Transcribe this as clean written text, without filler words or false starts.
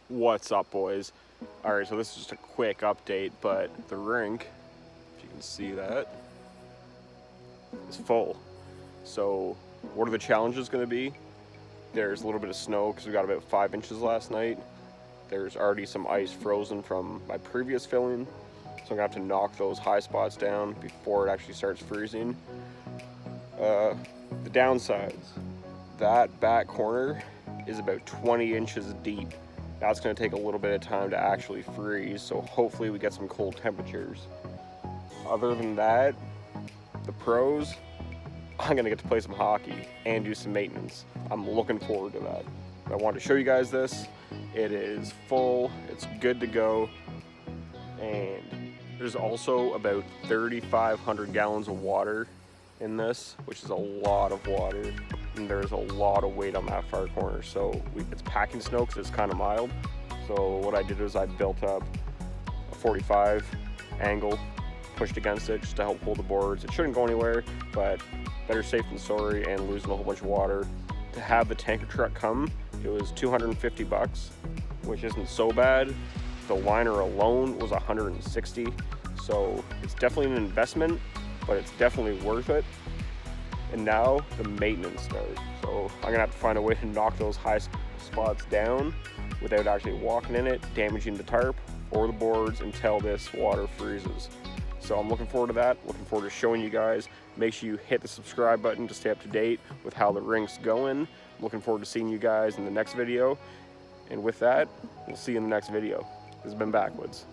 What's up, boys? Alright, so this is just a quick update, but the rink, if you can see that, is full. So what are the challenges going to be? There's a little bit of snow because we got about 5 inches last night. There's already some ice frozen from my previous filling, so I'm going to have to knock those high spots down before it actually starts freezing. The downsides, that back corner is about 20 inches deep. That's going to take a little bit of time to actually freeze, so hopefully we get some cold temperatures. Other than that, the pros, I'm going to get to play some hockey and do some maintenance. I'm looking forward to that. I wanted to show you guys this. It is full, it's good to go, and there's also about 3,500 gallons of water in this, which is a lot of water, and there's a lot of weight on that far corner. So it's packing snow because it's kind of mild. So what I did is I built up a 45 angle, pushed against it just to help hold the boards. It shouldn't go anywhere, but better safe than sorry, and losing a whole bunch of water. To have the tanker truck come, it was $250, which isn't so bad. The liner alone was $160, so it's definitely an investment, but it's definitely worth it. And now the maintenance starts. So I'm gonna have to find a way to knock those high spots down without actually walking in it, damaging the tarp or the boards until this water freezes. So I'm looking forward to that, looking forward to showing you guys. Make sure you hit the subscribe button to stay up to date with how the rink's going. Looking forward to seeing you guys in the next video. And with that, we'll see you in the next video. This has been Backwoods.